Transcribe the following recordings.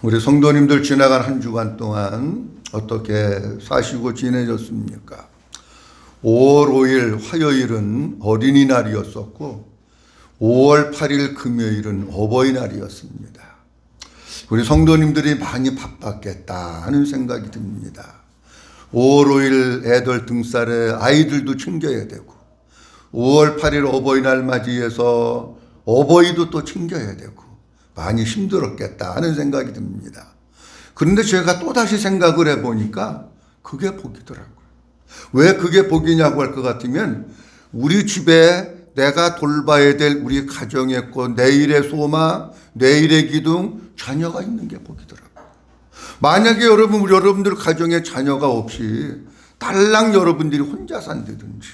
우리 성도님들 지나간 한 주간 동안 어떻게 사시고 지내셨습니까? 5월 5일 화요일은 어린이날이었었고 5월 8일 금요일은 어버이날이었습니다. 우리 성도님들이 많이 바빴겠다 하는 생각이 듭니다. 5월 5일 애들 등살에 아이들도 챙겨야 되고 5월 8일 어버이날 맞이해서 어버이도 또 챙겨야 되고 많이 힘들었겠다 하는 생각이 듭니다. 그런데 제가 또다시 생각을 해보니까 그게 복이더라고요. 왜 그게 복이냐고 할 것 같으면 우리 집에 내가 돌봐야 될 우리 가정의 꽃, 내일의 소망, 내일의 기둥, 자녀가 있는 게 복이더라고요. 만약에 우리 여러분들 가정에 자녀가 없이 딸랑 여러분들이 혼자 산다든지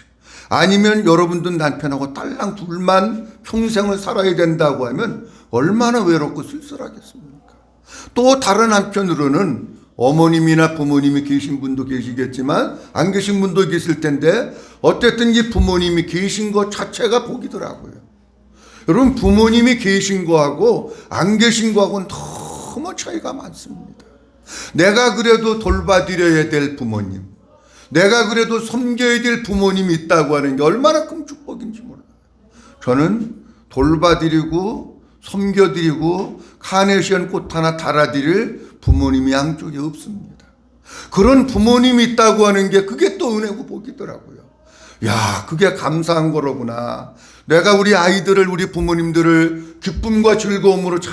아니면 여러분들 남편하고 딸랑 둘만 평생을 살아야 된다고 하면 얼마나 외롭고 쓸쓸하겠습니까? 또 다른 한편으로는 어머님이나 부모님이 계신 분도 계시겠지만 안 계신 분도 계실 텐데 어쨌든 이 부모님이 계신 것 자체가 복이더라고요. 여러분 부모님이 계신 거하고 안 계신 거하고는 너무 차이가 많습니다. 내가 그래도 돌봐드려야 될 부모님, 내가 그래도 섬겨야 될 부모님이 있다고 하는 게 얼마나 큰 축복인지 몰라요. 저는 돌봐드리고 섬겨드리고 카네이션 꽃 하나 달아드릴 부모님이 양쪽에 없습니다. 그런 부모님이 있다고 하는 게 그게 또 은혜고 복이더라고요. 야, 그게 감사한 거로구나. 내가 우리 아이들을, 우리 부모님들을 기쁨과 즐거움으로 잘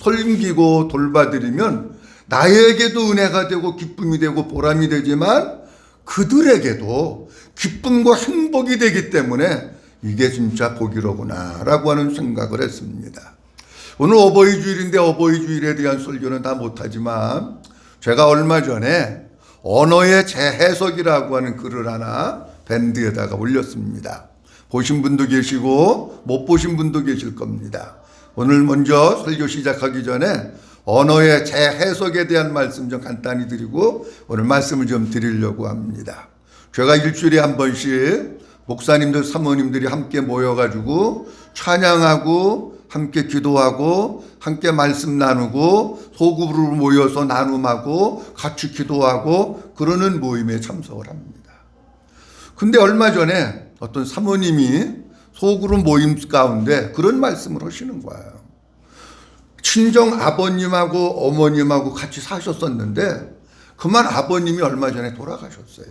섬기고 돌봐드리면 나에게도 은혜가 되고 기쁨이 되고 보람이 되지만 그들에게도 기쁨과 행복이 되기 때문에 이게 진짜 복이로구나 라고 하는 생각을 했습니다. 오늘 어버이 주일인데 어버이 주일에 대한 설교는 다 못하지만 제가 얼마 전에 언어의 재해석이라고 하는 글을 하나 밴드에다가 올렸습니다. 보신 분도 계시고 못 보신 분도 계실 겁니다. 오늘 먼저 설교 시작하기 전에 언어의 재해석에 대한 말씀 좀 간단히 드리고 오늘 말씀을 좀 드리려고 합니다. 제가 일주일에 한 번씩 목사님들, 사모님들이 함께 모여가지고 찬양하고 함께 기도하고 함께 말씀 나누고 소그룹으로 모여서 나눔하고 같이 기도하고 그러는 모임에 참석을 합니다. 근데 얼마 전에 어떤 사모님이 소그룹 모임 가운데 그런 말씀을 하시는 거예요. 친정 아버님하고 어머님하고 같이 사셨었는데 그만 아버님이 얼마 전에 돌아가셨어요.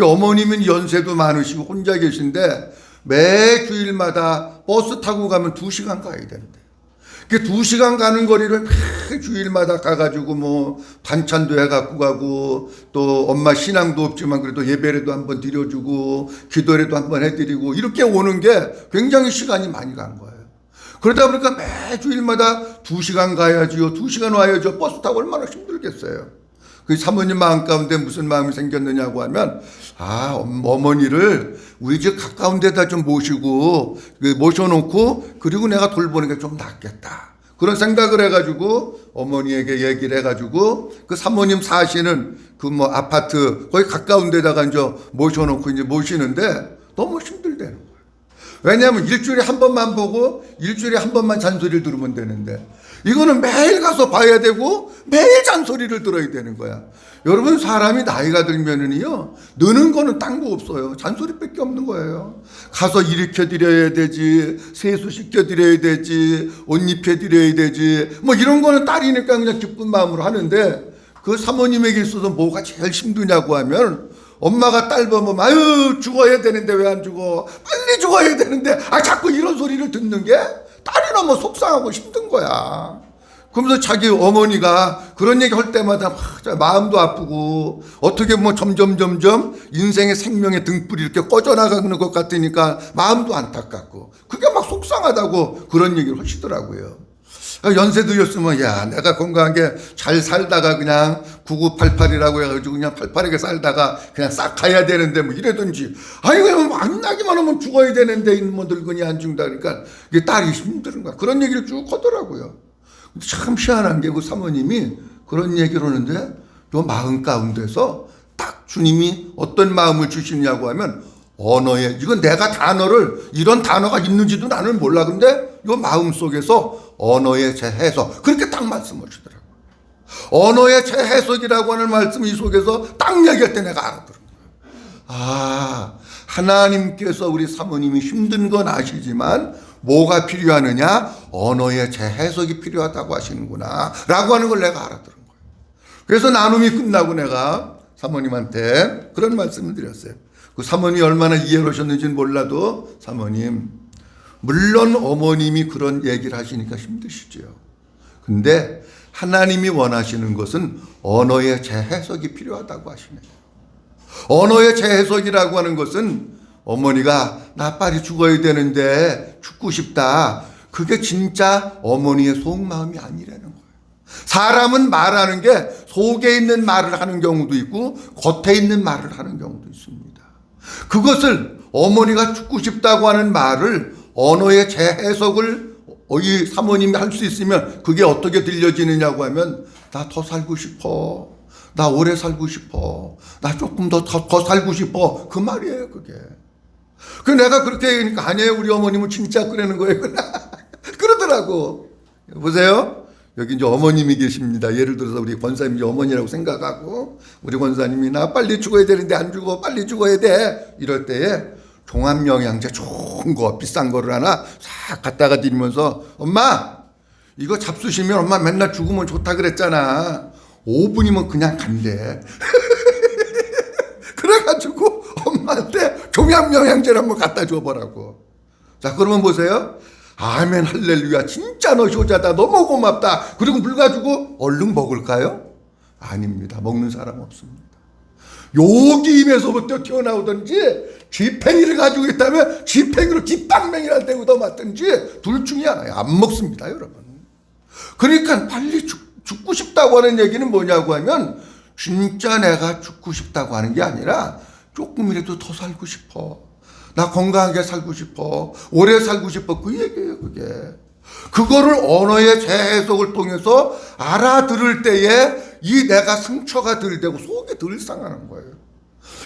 어머님은 연세도 많으시고 혼자 계신데 매 주일마다 버스 타고 가면 2시간 가야 된대. 2시간 가는 거리를 매 주일마다 가가지고 뭐 반찬도 해갖고 가고 또 엄마 신앙도 없지만 그래도 예배라도 한번 드려주고 기도라도 한번 해드리고 이렇게 오는 게 굉장히 시간이 많이 간 거예요. 그러다 보니까 매 주일마다 2시간 가야지요, 2시간 와야죠. 버스 타고 얼마나 힘들겠어요. 그 사모님 마음 가운데 무슨 마음이 생겼느냐고 하면 어머니를 우리 집 가까운 데다 좀 모셔놓고 그리고 내가 돌보는 게 좀 낫겠다. 그런 생각을 해가지고 어머니에게 얘기를 해가지고 그 사모님 사시는 그 아파트 거기 가까운 데다가 이제 모셔놓고 이제 모시는데 너무 힘들대는 거예요. 왜냐하면 일주일에 한 번만 보고 일주일에 한 번만 잔소리를 들으면 되는데 이거는 매일 가서 봐야 되고 매일 잔소리를 들어야 되는 거야. 여러분 사람이 나이가 들면은요 느는 거는 딴 거 없어요. 잔소리밖에 없는 거예요. 가서 일으켜드려야 되지, 세수시켜드려야 되지, 옷 입혀드려야 되지 뭐 이런 거는 딸이니까 그냥 기쁜 마음으로 하는데 그 사모님에게 있어서 뭐가 제일 힘드냐고 하면 엄마가 딸 보면 아유 죽어야 되는데 왜 안 죽어, 빨리 죽어야 되는데 자꾸 이런 소리를 듣는 게 딸이 너무 속상하고 힘든 거야. 그러면서 자기 어머니가 그런 얘기 할 때마다 마음도 아프고 어떻게 점점 인생의 생명의 등불이 이렇게 꺼져나가는 것 같으니까 마음도 안타깝고 그게 막 속상하다고 그런 얘기를 하시더라고요. 연세 드셨으면 야 내가 건강하게 잘 살다가 그냥 9988이라고 해가지고 그냥 88하게 살다가 그냥 싹 가야 되는데 뭐 이래든지 그냥 만나기만 하면 죽어야 되는데 뭐 늙은이 안 죽는다 그러니까 이게 딸이 힘든 거야. 그런 얘기를 쭉 하더라고요. 참 희한한 게 그 사모님이 그런 얘기를 하는데 요 마음 가운데서 딱 주님이 어떤 마음을 주시냐고 하면 언어에 이건 내가 이런 단어가 있는지도 나는 몰라. 근데 요 마음 속에서 언어의 재해석 그렇게 딱 말씀하시더라고요. 언어의 재해석이라고 하는 말씀이 이 속에서 딱 얘기할 때 내가 알아들은 거예요. 아, 하나님께서 우리 사모님이 힘든 건 아시지만 뭐가 필요하느냐? 언어의 재해석이 필요하다고 하시는구나 라고 하는 걸 내가 알아들은 거예요. 그래서 나눔이 끝나고 내가 사모님한테 그런 말씀을 드렸어요. 그 사모님이 얼마나 이해하셨는지는 몰라도, 사모님, 물론 어머님이 그런 얘기를 하시니까 힘드시죠. 근데 하나님이 원하시는 것은 언어의 재해석이 필요하다고 하시네요. 언어의 재해석이라고 하는 것은 어머니가 나 빨리 죽어야 되는데 죽고 싶다, 그게 진짜 어머니의 속마음이 아니라는 거예요. 사람은 말하는 게 속에 있는 말을 하는 경우도 있고 겉에 있는 말을 하는 경우도 있습니다. 그것을 어머니가 죽고 싶다고 하는 말을 언어의 재해석을 이 사모님이 할 수 있으면 그게 어떻게 들려지느냐고 하면, 나 더 살고 싶어, 나 오래 살고 싶어, 나 조금 더 살고 싶어, 그 말이에요 그게. 그 내가 그렇게 얘기하니까 아니에요, 우리 어머님은 진짜 그러는 거예요. 그러더라고. 보세요, 여기 이제 어머님이 계십니다. 예를 들어서 우리 권사님이 어머니라고 생각하고 우리 권사님이 나 빨리 죽어야 되는데 안 죽어, 빨리 죽어야 돼, 이럴 때에 종합영양제 좋은 거 비싼 거를 하나 싹 갖다가 드리면서, 엄마 이거 잡수시면 엄마 맨날 죽으면 좋다 그랬잖아, 5분이면 그냥 간대. 그래가지고 엄마한테 종합영양제를 한번 갖다 줘보라고. 자, 그러면 보세요, 아멘 할렐루야, 진짜 너 효자다, 너무 고맙다, 그리고 물 가지고 얼른 먹을까요? 아닙니다. 먹는 사람 없습니다. 여기 입에서부터 튀어나오든지 쥐팽이를 가지고 있다면 쥐팽이로 쥐빵맹이를 대고 더 맞든지 둘 중에 하나예요. 안 먹습니다, 여러분. 그러니까 빨리 죽고 싶다고 하는 얘기는 뭐냐고 하면, 진짜 내가 죽고 싶다고 하는 게 아니라 조금이라도 더 살고 싶어, 나 건강하게 살고 싶어, 오래 살고 싶어, 그 얘기예요 그게. 그거를 언어의 재해석을 통해서 알아들을 때에 이 내가 상처가 덜 되고 속이 덜 상하는 거예요.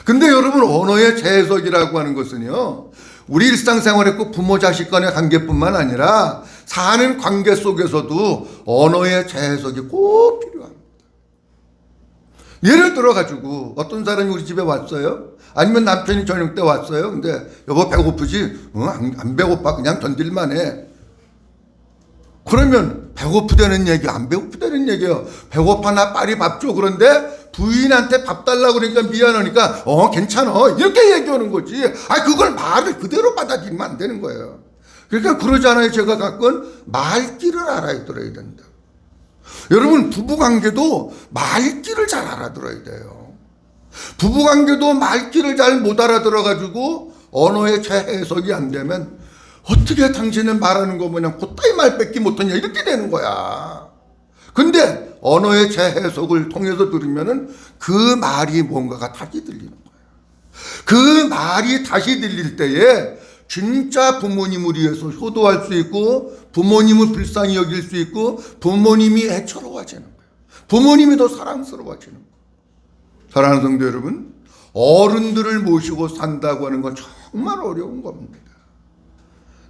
근데 여러분, 언어의 재해석이라고 하는 것은요, 우리 일상생활에 꼭 부모 자식 간의 관계뿐만 아니라 사는 관계 속에서도 언어의 재해석이 꼭 필요합니다. 예를 들어 가지고 어떤 사람이 우리 집에 왔어요. 아니면 남편이 저녁 때 왔어요. 근데 여보 배고프지? 안 배고파, 그냥 던질만 해. 그러면 배고프다는 얘기, 안 배고프다는 얘기예요. 배고파, 나 빨리 밥 줘. 그런데 부인한테 밥 달라고 그러니까 미안하니까 괜찮아, 이렇게 얘기하는 거지. 그걸 말을 그대로 받아들이면 안 되는 거예요. 그러니까 그러잖아요. 제가 가끔 말귀를 알아들어야 된다. 여러분, 부부관계도 말귀를 잘 알아들어야 돼요. 부부관계도 말귀를 잘 못 알아들어가지고 언어의 재해석이 안 되면 어떻게 당신은 말하는 거 뭐냐, 그따위 말 뺏기 못하냐, 이렇게 되는 거야. 근데 언어의 재해석을 통해서 들으면은 그 말이 뭔가가 다시 들리는 거야. 그 말이 다시 들릴 때에 진짜 부모님을 위해서 효도할 수 있고, 부모님을 불쌍히 여길 수 있고, 부모님이 애처로워지는 거예요. 부모님이 더 사랑스러워지는 거예요. 사랑하는 성도 여러분, 어른들을 모시고 산다고 하는 건 정말 어려운 겁니다.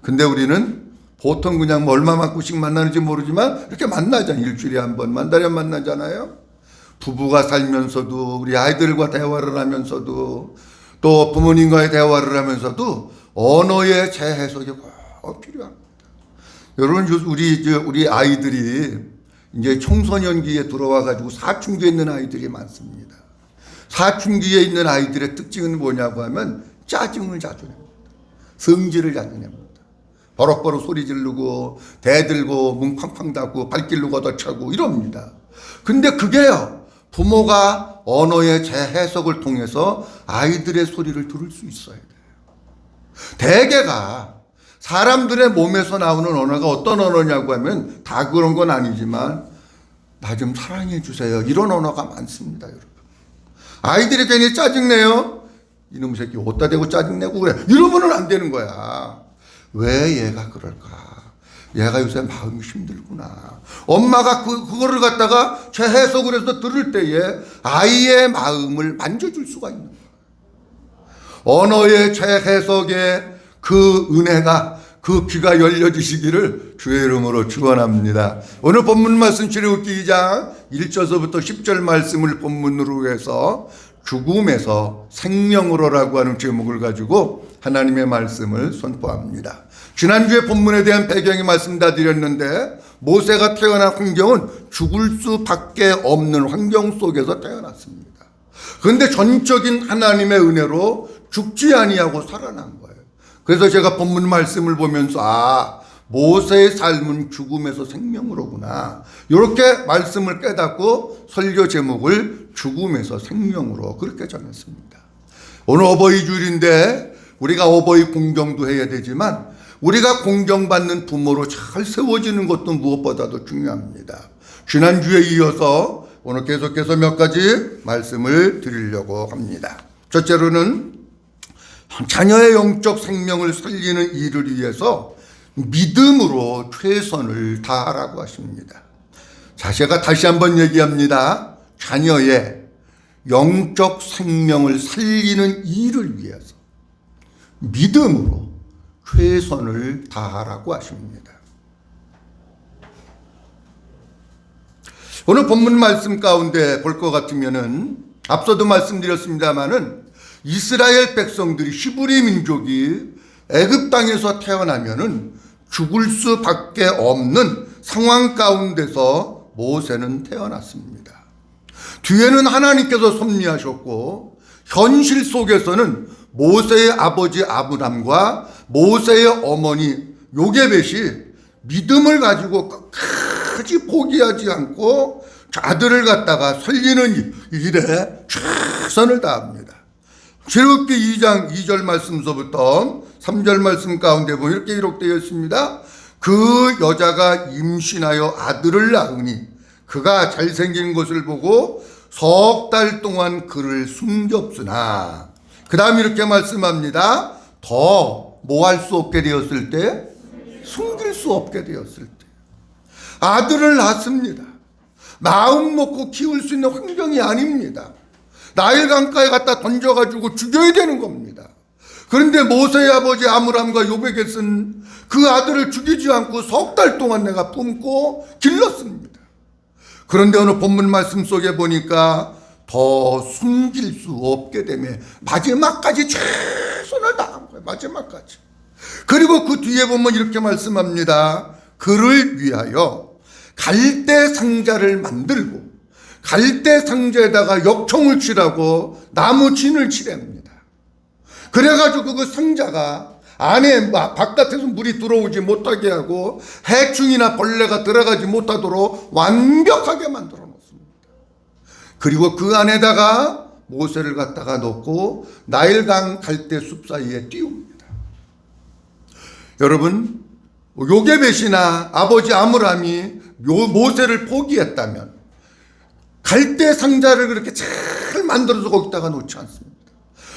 근데 우리는 보통 그냥 얼마만큼씩 만나는지 모르지만 이렇게 만나잖아요. 일주일에 한 번, 만 달에 만나잖아요. 부부가 살면서도, 우리 아이들과 대화를 하면서도, 또 부모님과의 대화를 하면서도 언어의 재해석이 꼭 필요합니다. 여러분, 우리 아이들이 이제 청소년기에 들어와가지고 사춘기에 있는 아이들이 많습니다. 사춘기에 있는 아이들의 특징은 뭐냐고 하면 짜증을 자주 냅니다. 성질을 자주 냅니다. 버럭버럭 소리 지르고 대들고 문 쾅쾅 닫고 발길로 걷어차고 이럽니다. 근데 그게요, 부모가 언어의 재해석을 통해서 아이들의 소리를 들을 수 있어야 돼요. 대개가 사람들의 몸에서 나오는 언어가 어떤 언어냐고 하면, 다 그런 건 아니지만 나 좀 사랑해 주세요, 이런 언어가 많습니다. 여러분, 아이들이 괜히 짜증내요. 이놈 새끼 어디다 대고 짜증내고 그래, 이러면은 안 되는 거야. 왜 얘가 그럴까? 얘가 요새 마음이 힘들구나. 엄마가 그거를 갖다가 재해석을 해서 들을 때에 아이의 마음을 만져줄 수가 있는 거예요. 언어의 재해석의 그 은혜가, 그 귀가 열려지시기를 주의 이름으로 축원합니다. 오늘 본문 말씀 출애굽기 2장 1절서부터 10절 말씀을 본문으로 해서 죽음에서 생명으로라고 하는 제목을 가지고 하나님의 말씀을 선포합니다. 지난주에 본문에 대한 배경의 말씀 다 드렸는데 모세가 태어난 환경은 죽을 수밖에 없는 환경 속에서 태어났습니다. 그런데 전적인 하나님의 은혜로 죽지 아니하고 살아난 거예요. 그래서 제가 본문 말씀을 보면서 모세의 삶은 죽음에서 생명으로구나, 이렇게 말씀을 깨닫고 설교 제목을 죽음에서 생명으로 그렇게 정했습니다. 오늘 어버이 주일인데 우리가 어버이 공경도 해야 되지만 우리가 공경받는 부모로 잘 세워지는 것도 무엇보다도 중요합니다. 지난주에 이어서 오늘 계속해서 몇 가지 말씀을 드리려고 합니다. 첫째로는 자녀의 영적 생명을 살리는 일을 위해서 믿음으로 최선을 다하라고 하십니다. 자, 제가 다시 한번 얘기합니다. 자녀의 영적 생명을 살리는 일을 위해서 믿음으로 최선을 다하라고 하십니다. 오늘 본문 말씀 가운데 볼 것 같으면은 앞서도 말씀드렸습니다마는 이스라엘 백성들이 히브리 민족이 애굽 땅에서 태어나면은 죽을 수밖에 없는 상황 가운데서 모세는 태어났습니다. 뒤에는 하나님께서 섭리하셨고 현실 속에서는 모세의 아버지 아브람과 모세의 어머니 요게벳이 믿음을 가지고 끝까지 포기하지 않고 아들을 갖다가 살리는 일에 최선을 다합니다. 출애굽기 2장 2절 말씀서부터 3절 말씀 가운데 보면 이렇게 기록되어 있습니다. 그 여자가 임신하여 아들을 낳으니 그가 잘생긴 것을 보고 석 달 동안 그를 숨겼으나, 그 다음 이렇게 말씀합니다. 더 뭐 할 수 없게 되었을 때? 숨길 수 없게 되었을 때 아들을 낳습니다. 마음 먹고 키울 수 있는 환경이 아닙니다. 나일 강가에 갖다 던져가지고 죽여야 되는 겁니다. 그런데 모세의 아버지 아므람과 요베겟은 그 아들을 죽이지 않고 석 달 동안 내가 품고 길렀습니다. 그런데 오늘 본문 말씀 속에 보니까 더 숨길 수 없게 되며 마지막까지 최선을 다한 거예요. 마지막까지. 그리고 그 뒤에 보면 이렇게 말씀합니다. 그를 위하여 갈대 상자를 만들고 갈대 상자에다가 역청을 칠하고 나무 진을 칠합니다. 그래가지고 그 상자가 안에 바깥에서 물이 들어오지 못하게 하고 해충이나 벌레가 들어가지 못하도록 완벽하게 만들어 놓습니다. 그리고 그 안에다가 모세를 갖다가 놓고 나일강 갈대 숲 사이에 띄웁니다. 여러분, 요게벳이나 아버지 아므람이 모세를 포기했다면 갈대 상자를 그렇게 잘 만들어서 거기다가 놓지 않습니다.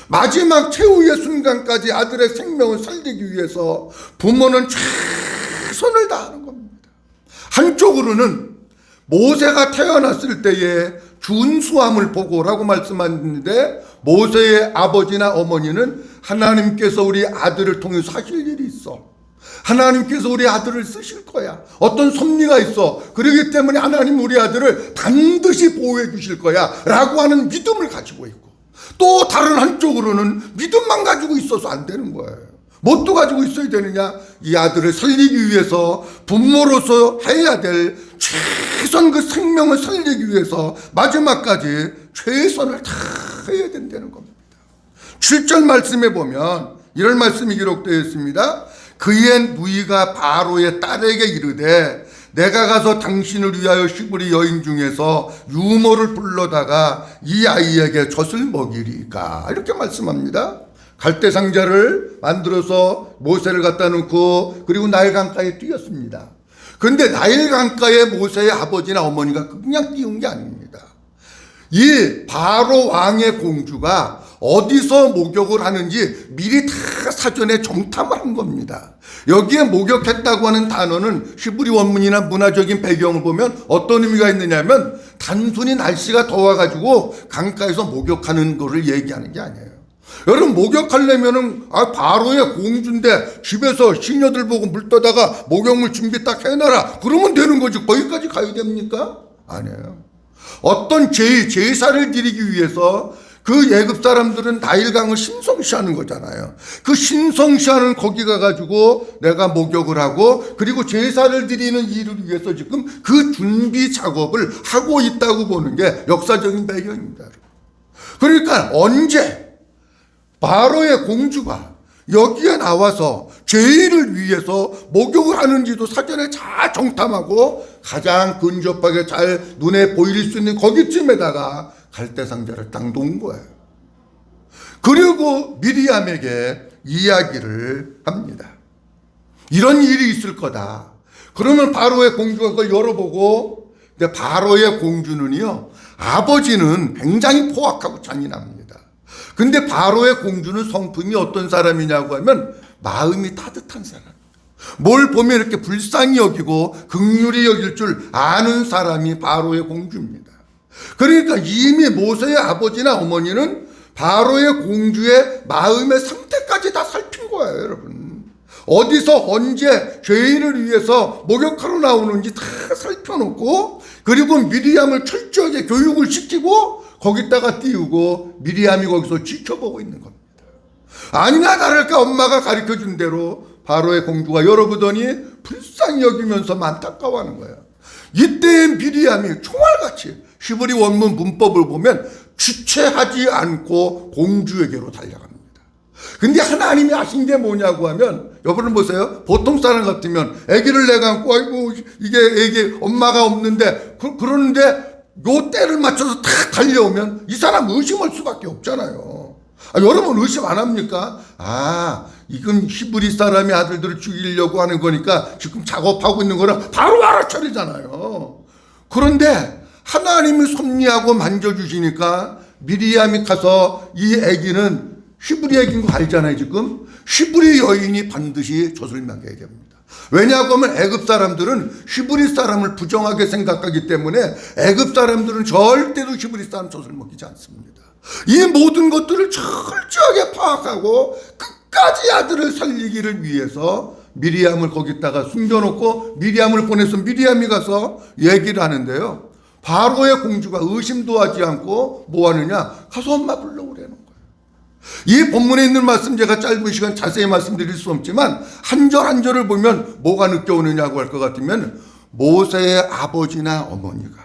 마지막 최후의 순간까지 아들의 생명을 살리기 위해서 부모는 최선을 다하는 겁니다. 한쪽으로는 모세가 태어났을 때의 준수함을 보고라고 말씀하는데, 모세의 아버지나 어머니는 하나님께서 우리 아들을 통해서 하실 일이 있어, 하나님께서 우리 아들을 쓰실 거야, 어떤 섭리가 있어, 그렇기 때문에 하나님 우리 아들을 반드시 보호해 주실 거야 라고 하는 믿음을 가지고 있고, 또 다른 한쪽으로는 믿음만 가지고 있어서 안 되는 거예요. 뭣도 가지고 있어야 되느냐? 이 아들을 살리기 위해서 부모로서 해야 될 최선, 그 생명을 살리기 위해서 마지막까지 최선을 다 해야 된다는 겁니다. 7절 말씀에 보면 이런 말씀이 기록되어 있습니다. 그의 누이가 바로의 딸에게 이르되 내가 가서 당신을 위하여 히브리 여인 중에서 유모를 불러다가 이 아이에게 젖을 먹이리까, 이렇게 말씀합니다. 갈대 상자를 만들어서 모세를 갖다 놓고 그리고 나일 강가에 띄었습니다. 그런데 나일 강가에 모세의 아버지나 어머니가 그냥 띄운 게 아닙니다. 이 바로 왕의 공주가 어디서 목욕을 하는지 미리 다 사전에 정탐을 한 겁니다. 여기에 목욕했다고 하는 단어는 히브리 원문이나 문화적인 배경을 보면 어떤 의미가 있느냐면 단순히 날씨가 더워가지고 강가에서 목욕하는 거를 얘기하는 게 아니에요. 여러분, 목욕하려면은 바로의 공주인데 집에서 시녀들 보고 물 떠다가 목욕물 준비 딱 해놔라 그러면 되는 거지. 거기까지 가야 됩니까? 아니에요. 어떤 제사를 드리기 위해서 그 애굽 사람들은 나일강을 신성시하는 거잖아요. 그 신성시하는 거기 가가지고 내가 목욕을 하고 그리고 제사를 드리는 일을 위해서 지금 그 준비 작업을 하고 있다고 보는 게 역사적인 배경입니다. 그러니까 언제 바로의 공주가 여기에 나와서 죄인을 위해서 목욕을 하는지도 사전에 잘 정탐하고 가장 근접하게 잘 눈에 보일 수 있는 거기쯤에다가 갈대상자를 딱 놓은 거예요. 그리고 미리암에게 이야기를 합니다. 이런 일이 있을 거다. 그러면 바로의 공주가 그걸 열어보고, 근데 바로의 공주는요, 아버지는 굉장히 포악하고 잔인합니다. 근데 바로의 공주는 성품이 어떤 사람이냐고 하면 마음이 따뜻한 사람. 뭘 보면 이렇게 불쌍히 여기고 긍휼히 여길 줄 아는 사람이 바로의 공주입니다. 그러니까 이미 모세의 아버지나 어머니는 바로의 공주의 마음의 상태까지 다 살핀 거예요, 여러분. 어디서 언제 죄인을 위해서 목욕하러 나오는지 다 살펴놓고, 그리고 미리암을 철저하게 교육을 시키고 거기다가 띄우고 미리암이 거기서 지켜보고 있는 겁니다. 아니나 다를까 엄마가 가르쳐준 대로 바로의 공주가 열어보더니 불쌍히 여기면서 안타까워하는 거예요. 이때의 미리암이 총알같이 히브리 원문 문법을 보면 주체하지 않고 공주에게로 달려갑니다. 근데 하나님이 하신 게 뭐냐고 하면, 여러분 보세요. 보통 사람 같으면 아기를 내가 안고 아이고 이게 애기 엄마가 없는데 그러는데 요 때를 맞춰서 탁 달려오면 이 사람 의심할 수밖에 없잖아요. 여러분 의심 안 합니까? 이건 히브리 사람이 아들들을 죽이려고 하는 거니까 지금 작업하고 있는 거라 바로 알아차리잖아요. 그런데 하나님이 섭리하고 만져주시니까 미리암이 가서 이 아기는 히브리 아기인 거 알잖아요. 지금 히브리 여인이 반드시 젖을 먹여야 됩니다. 왜냐하고 하면 애굽 사람들은 히브리 사람을 부정하게 생각하기 때문에 애굽 사람들은 절대로 히브리 사람 젖을 먹이지 않습니다. 이 모든 것들을 철저하게 파악하고 끝까지 아들을 살리기를 위해서 미리암을 거기다가 숨겨놓고 미리암을 보내서 미리암이 가서 얘기를 하는데요. 바로의 공주가 의심도 하지 않고 뭐 하느냐? 가서 엄마 불러오라는 거예요. 이 본문에 있는 말씀 제가 짧은 시간 자세히 말씀드릴 수 없지만 한 절 한 절을 보면 뭐가 느껴오느냐고 할 것 같으면 모세의 아버지나 어머니가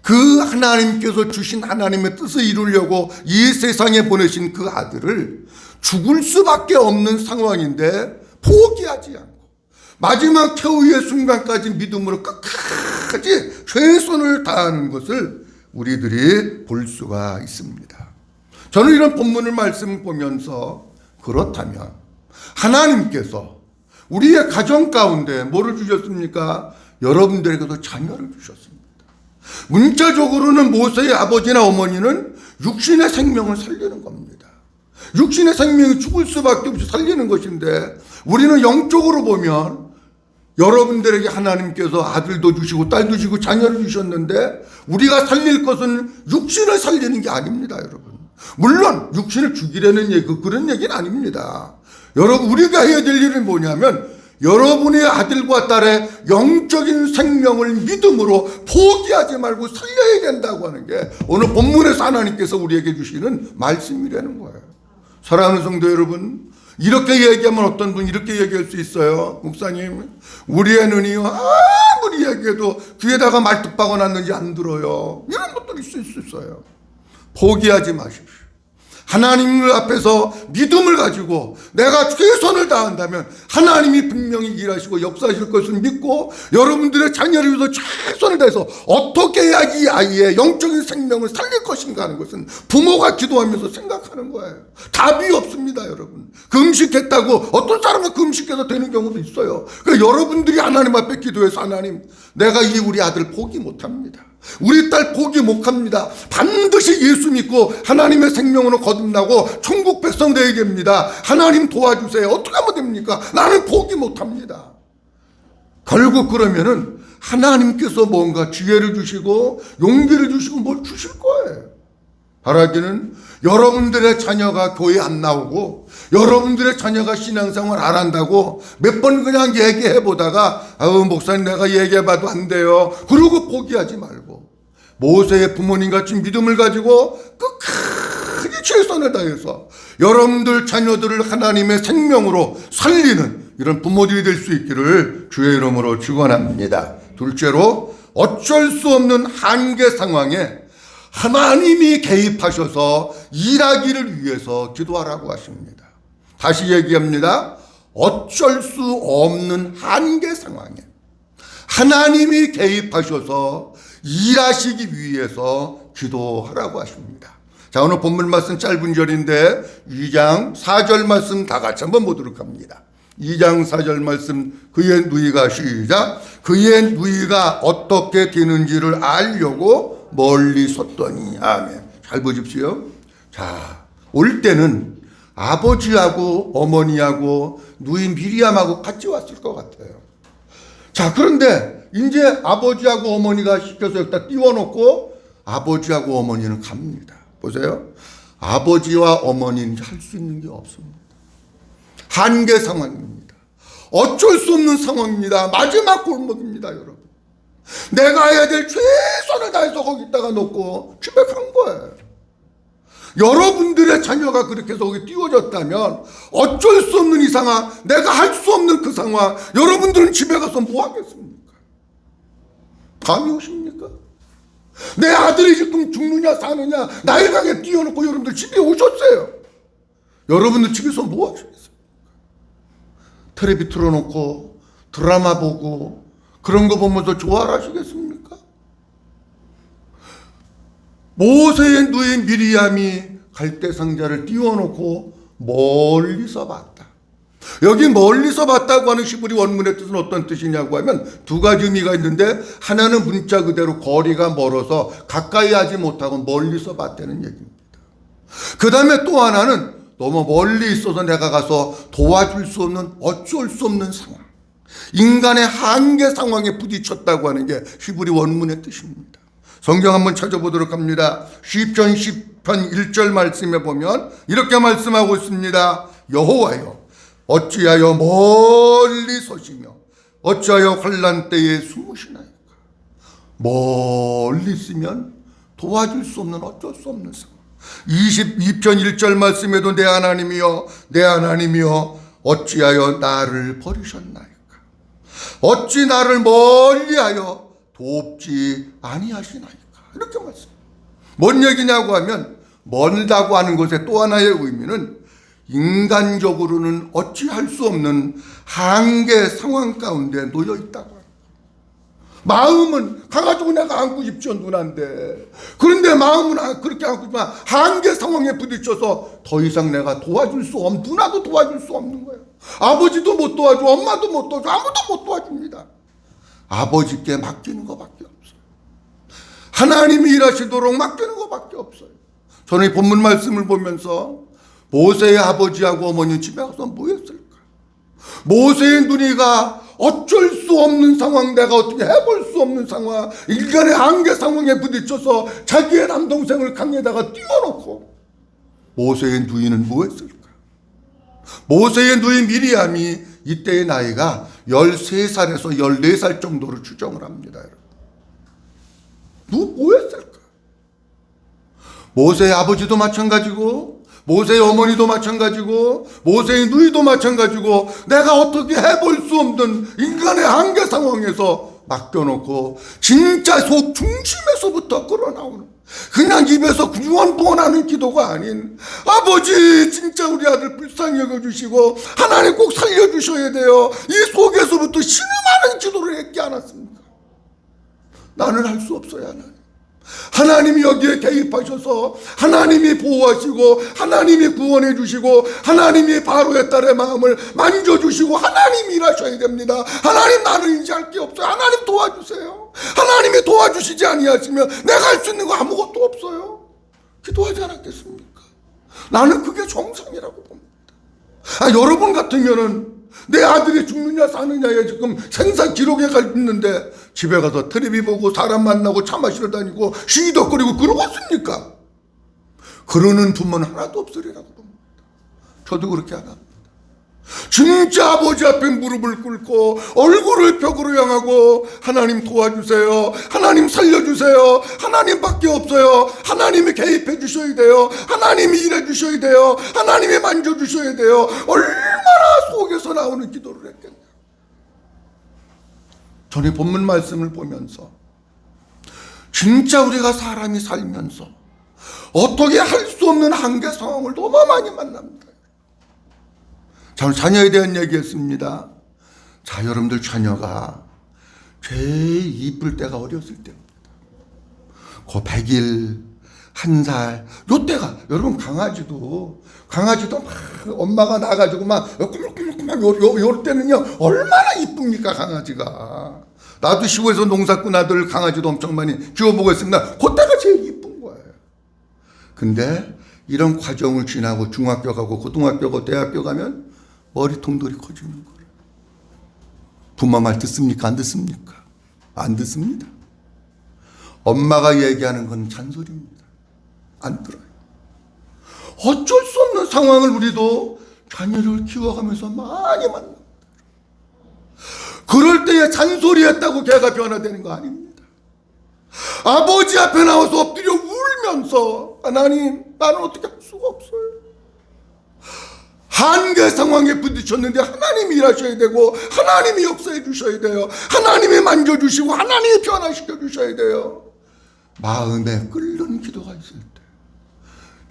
그 하나님께서 주신 하나님의 뜻을 이루려고 이 세상에 보내신 그 아들을 죽을 수밖에 없는 상황인데 포기하지 않고 마지막 최후의 순간까지 믿음으로 끝까지 최선을 다하는 것을 우리들이 볼 수가 있습니다. 저는 이런 본문을 말씀 보면서 그렇다면 하나님께서 우리의 가정 가운데 뭐를 주셨습니까? 여러분들에게도 자녀를 주셨습니다. 문자적으로는 모세의 아버지나 어머니는 육신의 생명을 살리는 겁니다. 육신의 생명이 죽을 수밖에 없이 살리는 것인데 우리는 영적으로 보면 여러분들에게 하나님께서 아들도 주시고 딸도 주시고 자녀를 주셨는데 우리가 살릴 것은 육신을 살리는 게 아닙니다, 여러분. 물론 육신을 죽이려는 얘기, 그런 얘기는 아닙니다. 여러분, 우리가 해야 될 일은 뭐냐면 여러분의 아들과 딸의 영적인 생명을 믿음으로 포기하지 말고 살려야 된다고 하는 게 오늘 본문에서 하나님께서 우리에게 주시는 말씀이라는 거예요. 사랑하는 성도 여러분, 이렇게 얘기하면 어떤 분 이렇게 얘기할 수 있어요. 목사님, 우리의 눈이 아무리 얘기해도 귀에다가 말뚝 박아놨는지 안 들어요. 이런 것들이 있을 수 있어요. 포기하지 마십시오. 하나님 앞에서 믿음을 가지고 내가 최선을 다한다면 하나님이 분명히 일하시고 역사하실 것을 믿고 여러분들의 자녀를 위해서 최선을 다해서 어떻게 해야 이 아이의 영적인 생명을 살릴 것인가 하는 것은 부모가 기도하면서 생각하는 거예요. 답이 없습니다, 여러분. 금식했다고 어떤 사람은 금식해서 되는 경우도 있어요. 그러니까 여러분들이 하나님 앞에 기도해서 하나님, 내가 이 우리 아들 포기 못합니다. 우리 딸 포기 못합니다. 반드시 예수 믿고 하나님의 생명으로 거듭나고 천국 백성 되어야 됩니다. 하나님 도와주세요. 어떻게 하면 됩니까? 나는 포기 못합니다. 결국 그러면은 하나님께서 뭔가 지혜를 주시고 용기를 주시고 뭘 주실 거예요. 바라기는 여러분들의 자녀가 교회 안 나오고 여러분들의 자녀가 신앙생활 안 한다고 몇 번 그냥 얘기해 보다가 목사님 내가 얘기해봐도 안 돼요. 그러고 포기하지 말고 모세의 부모님같이 믿음을 가지고 끝까지 최선을 다해서 여러분들 자녀들을 하나님의 생명으로 살리는 이런 부모들이 될 수 있기를 주의 이름으로 축원합니다. 둘째로 어쩔 수 없는 한계 상황에 하나님이 개입하셔서 일하기를 위해서 기도하라고 하십니다. 다시 얘기합니다. 어쩔 수 없는 한계 상황에 하나님이 개입하셔서 일하시기 위해서 기도하라고 하십니다. 자, 오늘 본문 말씀 짧은 절인데 2장 4절 말씀 다 같이 한번 보도록 합니다. 2장 4절 말씀, 그의 누이가 시작. 그의 누이가 어떻게 되는지를 알려고 멀리 섰더니. 아멘. 잘 보십시오. 자, 올 때는 아버지하고 어머니하고 누이 미리암하고 같이 왔을 것 같아요. 자, 그런데 이제 아버지하고 어머니가 시켜서 여기다 띄워놓고 아버지하고 어머니는 갑니다. 보세요. 아버지와 어머니는 할 수 있는 게 없습니다. 한계 상황입니다. 어쩔 수 없는 상황입니다. 마지막 골목입니다, 여러분. 내가 해야 될 최선을 다해서 거기다가 놓고 집에 간 거예요. 여러분들의 자녀가 그렇게 해서 거기 띄워졌다면 어쩔 수 없는 이 상황, 내가 할 수 없는 그 상황, 여러분들은 집에 가서 뭐 하겠습니까? 감이 오십니까? 내 아들이 지금 죽느냐 사느냐 나일강에 띄워놓고 여러분들 집에 오셨어요. 여러분들 집에서 뭐 하시겠습니까? 텔레비 틀어놓고 드라마 보고 그런 거 보면서 좋아하시겠습니까? 모세의 누이 미리암이 갈대상자를 띄워놓고 멀리서 봤다. 여기 멀리서 봤다고 하는 히브리 원문의 뜻은 어떤 뜻이냐고 하면 두 가지 의미가 있는데, 하나는 문자 그대로 거리가 멀어서 가까이 하지 못하고 멀리서 봤다는 얘기입니다. 그 다음에 또 하나는 너무 멀리 있어서 내가 가서 도와줄 수 없는, 어쩔 수 없는 상황, 인간의 한계 상황에 부딪혔다고 하는 게 히브리 원문의 뜻입니다. 성경 한번 찾아보도록 합니다. 시편 10편 1절 말씀에 보면 이렇게 말씀하고 있습니다. 여호와여, 어찌하여 멀리 서시며 어찌하여 환난 때에 숨으시나이까. 멀리 있으면 도와줄 수 없는, 어쩔 수 없는 상황. 22편 1절 말씀에도 내 하나님이여, 내 하나님이여, 어찌하여 나를 버리셨나이까. 어찌 나를 멀리하여 돕지 아니하시나이까. 이렇게 말씀. 뭔 얘기냐고 하면, 멀다고 하는 것의 또 하나의 의미는 인간적으로는 어찌할 수 없는 한계 상황 가운데 놓여 있다고. 마음은 가가지고 내가 안고 싶죠, 누나인데. 그런데 마음은 그렇게 안고 싶지만 한계 상황에 부딪혀서 더 이상 내가 도와줄 수 없는, 누나도 도와줄 수 없는 거예요. 아버지도 못 도와줘, 엄마도 못 도와줘, 아무도 못 도와줍니다. 아버지께 맡기는 것밖에 없어요. 하나님이 일하시도록 맡기는 것밖에 없어요. 저는 이 본문 말씀을 보면서 모세의 아버지하고 어머니 집에 가서 뭐 했을까? 모세의 누이가 어쩔 수 없는 상황, 내가 어떻게 해볼 수 없는 상황, 인간의 한계 상황에 부딪혀서 자기의 남동생을 강에다가 띄워놓고, 모세의 누이는 뭐 했을까? 모세의 누이 미리암이 이때의 나이가 13살에서 14살 정도로 추정을 합니다. 뭐 했을까? 모세의 아버지도 마찬가지고, 모세의 어머니도 마찬가지고, 모세의 누이도 마찬가지고, 내가 어떻게 해볼 수 없는 인간의 한계 상황에서 맡겨놓고 진짜 속 중심에서부터 끌어나오는, 그냥 입에서 구원하는 기도가 아닌, 아버지 진짜 우리 아들 불쌍히 여겨주시고 하나님 꼭 살려주셔야 돼요, 이 속에서부터 신음하는 기도를 했지 않았습니까? 나는 할 수 없어요. 하나님이 여기에 개입하셔서 하나님이 보호하시고 하나님이 구원해 주시고 하나님이 바로의 딸의 마음을 만져주시고 하나님이 일하셔야 됩니다. 하나님, 나는 이제 할 게 없어요. 하나님 도와주세요. 하나님이 도와주시지 아니하시면 내가 할 수 있는 거 아무것도 없어요. 기도하지 않았겠습니까? 나는 그게 정상이라고 봅니다. 여러분 같으면은 내 아들이 죽느냐 사느냐에 지금 생사 기록에 가 있는데 집에 가서 텔레비 보고 사람 만나고 차 마시러 다니고 시덕거리고 그러겠습니까? 그러는 부모는 하나도 없으리라고 봅니다. 저도 그렇게 안 합니다. 진짜 아버지 앞에 무릎을 꿇고 얼굴을 벽으로 향하고 하나님 도와주세요, 하나님 살려주세요, 하나님밖에 없어요, 하나님이 개입해 주셔야 돼요, 하나님이 일해 주셔야 돼요, 하나님이 만져주셔야 돼요. 얼마나 속에서 나오는 기도를 했겠냐. 전에 본문 말씀을 보면서 진짜 우리가 사람이 살면서 어떻게 할 수 없는 한계 상황을 너무 많이 만납니다. 자, 오늘 자녀에 대한 얘기했습니다. 자, 여러분들 자녀가 제일 이쁠 때가 어렸을 때입니다. 그 100일, 1살, 요 때가, 여러분 강아지도 막 엄마가 나가지고 막 꾸물꾸물꾸물 요 때는요 얼마나 이쁩니까 강아지가. 나도 시골에서 농사꾼 아들 강아지도 엄청 많이 키워보고 있습니다. 그때가 제일 이쁜 거예요. 근데 이런 과정을 지나고 중학교 가고 고등학교 가고 대학교 가면 머리통들이 커지는 거예요. 부모 말 듣습니까? 안 듣습니까? 안 듣습니다. 엄마가 얘기하는 건 잔소리입니다. 안 들어요. 어쩔 수 없는 상황을 우리도 자녀를 키워가면서 많이 만납니다. 그럴 때에 잔소리했다고 걔가 변화되는 거 아닙니다. 아버지 앞에 나와서 엎드려 울면서 하나님, 나는 어떻게 할 수가 없어요. 한계 상황에 부딪혔는데 하나님이 일하셔야 되고 하나님이 역사해 주셔야 돼요. 하나님이 만져주시고 하나님이 변화시켜 주셔야 돼요. 마음에 끓는 기도가 있을 때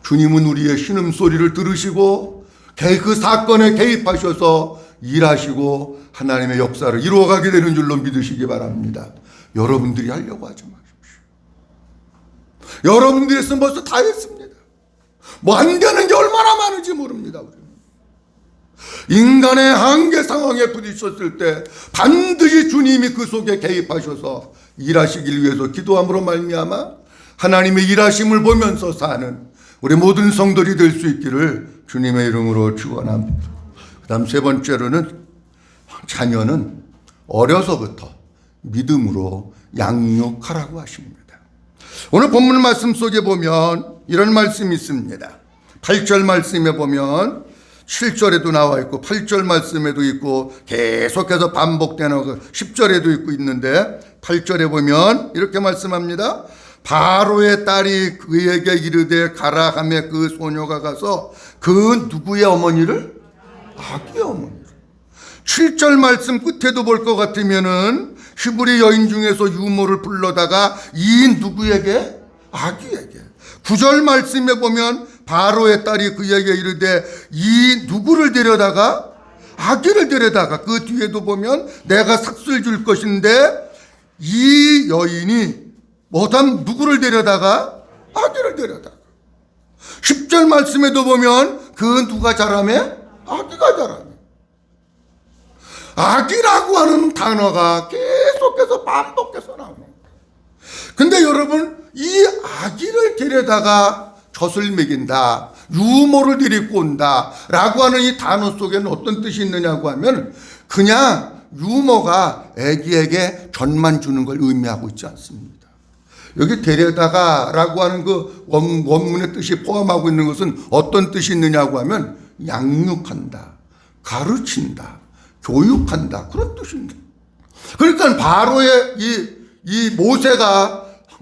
주님은 우리의 신음소리를 들으시고 그 사건에 개입하셔서 일하시고 하나님의 역사를 이루어가게 되는 줄로 믿으시기 바랍니다. 여러분들이 하려고 하지 마십시오. 여러분들이 했으면 벌써 다 했습니다. 뭐 안 되는 게 얼마나 많은지 모릅니다. 우리는. 인간의 한계 상황에 부딪혔을 때 반드시 주님이 그 속에 개입하셔서 일하시길 위해서 기도함으로 말미암아 하나님의 일하심을 보면서 사는 우리 모든 성도들이 될 수 있기를 주님의 이름으로 축원합니다. 그 다음 세 번째로는 자녀는 어려서부터 믿음으로 양육하라고 하십니다. 오늘 본문 말씀 속에 보면 이런 말씀이 있습니다. 8절 말씀에 보면 7절에도 나와 있고 8절 말씀에도 있고 계속해서 반복되는 10절에도 있고 있는데 8절에 보면 이렇게 말씀합니다. 바로의 딸이 그에게 이르되 가라 하매 그 소녀가 가서 그 누구의 어머니를? 아기의 어머니를. 7절 말씀 끝에도 볼 것 같으면은 히브리 여인 중에서 유모를 불러다가 이 누구에게? 아기에게. 9절 말씀에 보면 바로의 딸이 그에게 이르되 이 누구를 데려다가? 아기를 데려다가. 그 뒤에도 보면 내가 삭슬 줄 것인데 이 여인이 뭐담 누구를 데려다가? 아기를 데려다가. 10절 말씀에도 보면 그 누가 자라매? 아기가 자라매. 아기라고 하는 단어가 계속해서 반복해서 나옵니다. 근데 여러분, 이 아기를 데려다가 젖을 먹인다, 유모를 데리고 온다 라고 하는 이 단어 속에는 어떤 뜻이 있느냐고 하면 그냥 유모가 아기에게 젖만 주는 걸 의미하고 있지 않습니다. 여기 데려다가 라고 하는 그 원문의 뜻이 포함하고 있는 것은 어떤 뜻이 있느냐고 하면 양육한다, 가르친다, 교육한다, 그런 뜻입니다. 그러니까 바로의 이 모세가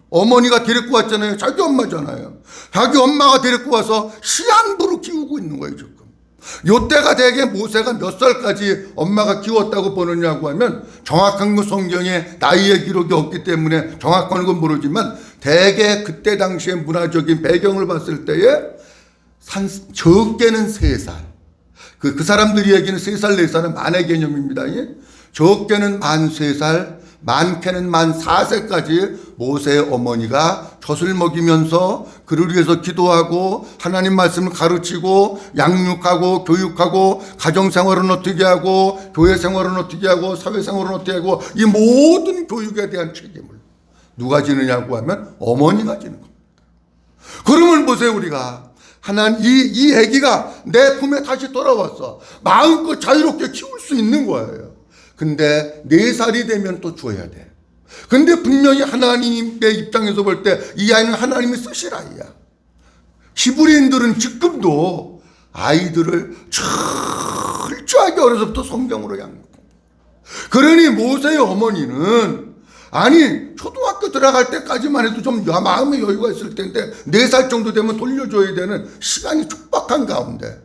어머니가 데리고 왔잖아요. 자기 엄마잖아요. 자기 엄마가 데리고 와서 시한부로 키우고 있는 거예요, 지금. 요때가 되게 모세가 몇 살까지 엄마가 키웠다고 보느냐고 하면 정확한 그 성경에 나이의 기록이 없기 때문에 정확한 건 모르지만 대개 그때 당시의 문화적인 배경을 봤을 때에 적게는 3살. 그 사람들이 얘기는 3살, 4살은 만의 개념입니다. 적게는 만 3살, 많게는 만 4세까지 모세의 어머니가 젖을 먹이면서 그를 위해서 기도하고 하나님 말씀을 가르치고 양육하고 교육하고 가정생활은 어떻게 하고 교회생활은 어떻게 하고 사회생활은 어떻게 하고 이 모든 교육에 대한 책임을 누가 지느냐고 하면 어머니가 지는 겁니다. 그러면 보세요, 우리가 하나님 이 아기가 내 품에 다시 돌아왔어. 마음껏 자유롭게 키울 수 있는 거예요. 근데 4살이 되면 또 줘야 돼. 근데 분명히 하나님의 입장에서 볼 때 이 아이는 하나님이 쓰실 아이야. 히브리인들은 지금도 아이들을 철저하게 어려서부터 성경으로 양육합니다. 그러니 모세의 어머니는 아니 초등학교 들어갈 때까지만 해도 좀 마음의 여유가 있을 텐데 4살 정도 되면 돌려줘야 되는 시간이 촉박한 가운데,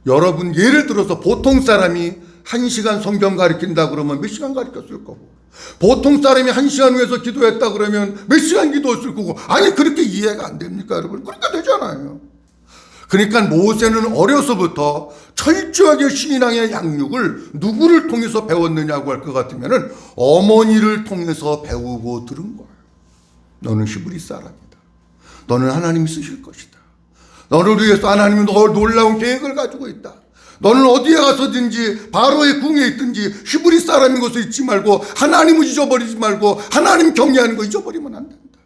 여러분 예를 들어서 보통 사람이 1시간 성경 가르친다 그러면 몇 시간 가르쳤을 거고, 보통 사람이 1시간 위해서 기도했다 그러면 몇 시간 기도했을 거고, 아니 그렇게 이해가 안 됩니까 여러분? 그러니까 되잖아요. 그러니까 모세는 어려서부터 철저하게 신앙의 양육을 누구를 통해서 배웠느냐고 할 것 같으면은 어머니를 통해서 배우고 들은 거예요. 너는 히브리 사람이다. 너는 하나님이 쓰실 것이다. 너를 위해서 하나님은 놀라운 계획을 가지고 있다. 너는 어디에 가서든지 바로의 궁에 있든지 히브리 사람인 것을 잊지 말고 하나님을 잊어버리지 말고 하나님 경외하는 거 잊어버리면 안 된다.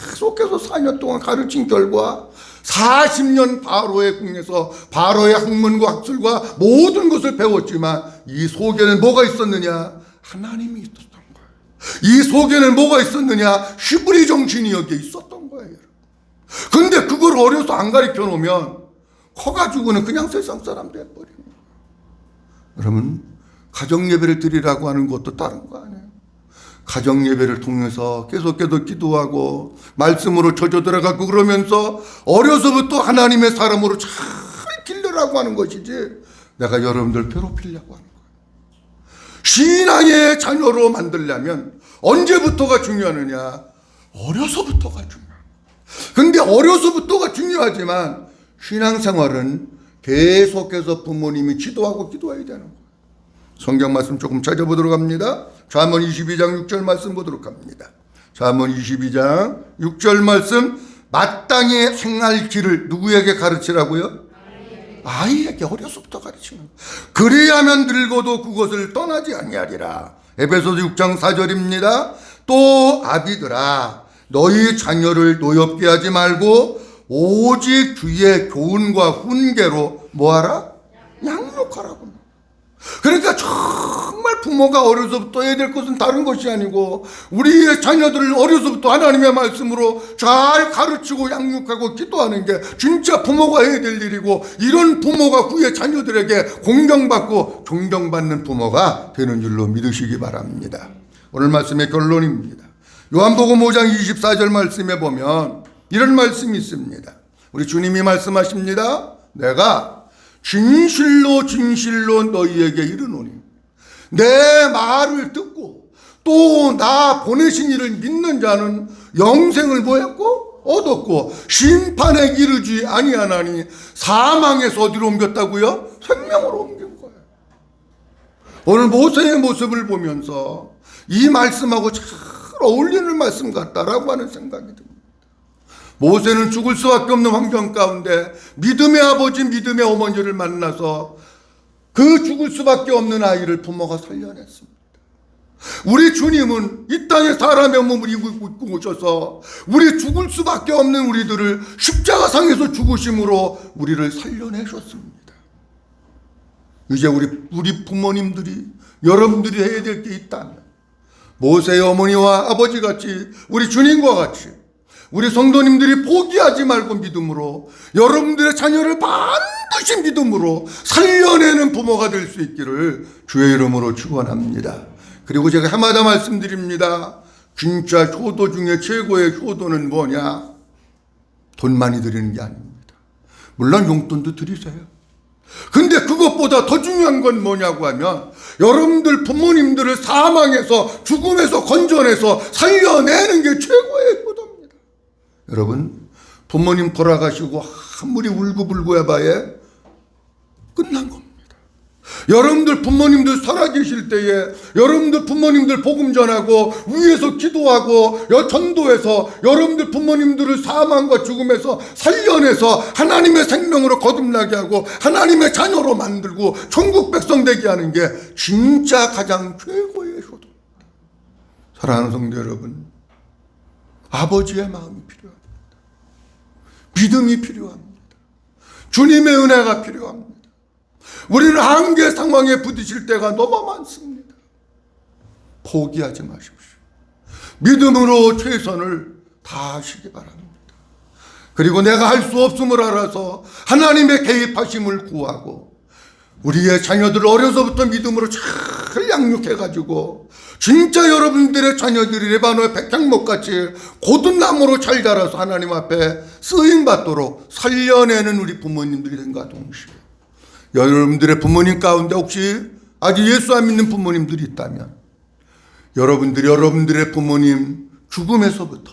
계속해서 4년 동안 가르친 결과 40년 바로의 궁에서 바로의 학문과 학술과 모든 것을 배웠지만 이 속에는 뭐가 있었느냐? 하나님이 있었던 거예요. 이 속에는 뭐가 있었느냐? 히브리 정신이 여기에 있었던 거예요. 근데 그걸 어려서 안 가르쳐 놓으면 커가지고는 그냥 세상 사람 돼버리는 거예요. 여러분, 가정예배를 드리라고 하는 것도 다른 거 아니에요? 가정예배를 통해서 계속해서 기도하고 말씀으로 젖어 들어가고 그러면서 어려서부터 하나님의 사람으로 잘 길러라고 하는 것이지, 내가 여러분들 괴롭히려고 하는 거예요. 신앙의 자녀로 만들려면 언제부터가 중요하느냐? 어려서부터가 중요해요. 근데 어려서부터가 중요하지만 신앙생활은 계속해서 부모님이 지도하고 기도해야 되는 거예요. 성경 말씀 조금 찾아보도록 합니다. 잠언 22장 6절 말씀 보도록 합니다. 잠언 22장 6절 말씀, 마땅히 행할 길을 누구에게 가르치라고요? 아이에게 어려서부터 가르치는 거예요. 그리하면 늙어도 그것을 떠나지 아니하리라. 에베소서 6장 4절입니다. 또 아비들아, 너희 자녀를 노엽게 하지 말고 오직 주의 교훈과 훈계로 뭐하라? 양육하라고. 그러니까 정말 부모가 어려서부터 해야 될 것은 다른 것이 아니고 우리의 자녀들을 어려서부터 하나님의 말씀으로 잘 가르치고 양육하고 기도하는 게 진짜 부모가 해야 될 일이고, 이런 부모가 후에 자녀들에게 공경받고 존경받는 부모가 되는 줄로 믿으시기 바랍니다. 오늘 말씀의 결론입니다. 요한복음 5장 24절 말씀에 보면 이런 말씀이 있습니다. 우리 주님이 말씀하십니다. 내가 진실로 진실로 너희에게 이르노니 내 말을 듣고 또 나 보내신 이를 믿는 자는 영생을 뭐했고? 얻었고 심판에 이르지 아니하나니 사망에서 어디로 옮겼다고요? 생명으로 옮긴 거예요. 오늘 모세의 모습을 보면서 이 말씀하고 잘 어울리는 말씀 같다라고 하는 생각이 듭니다. 모세는 죽을 수밖에 없는 환경 가운데 믿음의 아버지, 믿음의 어머니를 만나서 그 죽을 수밖에 없는 아이를 부모가 살려냈습니다. 우리 주님은 이 땅에 사람의 몸을 입고 오셔서 우리 죽을 수밖에 없는 우리들을 십자가상에서 죽으심으로 우리를 살려내셨습니다. 이제 우리 부모님들이, 여러분들이 해야 될 게 있다면 모세의 어머니와 아버지같이 우리 주님과 같이 우리 성도님들이 포기하지 말고 믿음으로 여러분들의 자녀를 반드시 믿음으로 살려내는 부모가 될 수 있기를 주의 이름으로 축원합니다. 그리고 제가 해마다 말씀드립니다. 진짜 효도 중에 최고의 효도는 뭐냐? 돈 많이 드리는 게 아닙니다. 물론 용돈도 드리세요. 근데 그것보다 더 중요한 건 뭐냐고 하면 여러분들 부모님들을 사망에서, 죽음에서 건져내서 살려내는 게 최고의 효도입니다. 여러분, 부모님 돌아가시고 아무리 울고불고 해봐야 끝난 겁니다. 여러분들 부모님들 살아계실 때에 여러분들 부모님들 복음 전하고 위에서 기도하고 전도해서 여러분들 부모님들을 사망과 죽음에서 살려내서 하나님의 생명으로 거듭나게 하고 하나님의 자녀로 만들고 천국 백성 되게 하는 게 진짜 가장 최고의 효도입니다. 사랑하는 성도 여러분, 아버지의 마음이 필요합니다. 믿음이 필요합니다. 주님의 은혜가 필요합니다. 우리는 한계 상황에 부딪힐 때가 너무 많습니다. 포기하지 마십시오. 믿음으로 최선을 다하시기 바랍니다. 그리고 내가 할 수 없음을 알아서 하나님의 개입하심을 구하고 우리의 자녀들을 어려서부터 믿음으로 잘 양육해가지고 진짜 여러분들의 자녀들이 레바노의 백향목같이 고든 나무로 잘 자라서 하나님 앞에 쓰임받도록 살려내는 우리 부모님들이 된과 동시에 여러분들의 부모님 가운데 혹시 아직 예수 안 믿는 부모님들이 있다면 여러분들의 부모님 죽음에서부터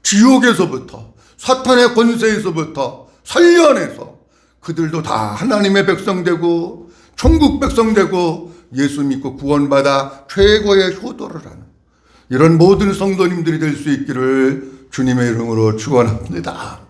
지옥에서부터 사탄의 권세에서부터 살려내서 그들도 다 하나님의 백성 되고 천국 백성 되고 예수 믿고 구원받아 최고의 효도를 하는 이런 모든 성도님들이 될 수 있기를 주님의 이름으로 축원합니다.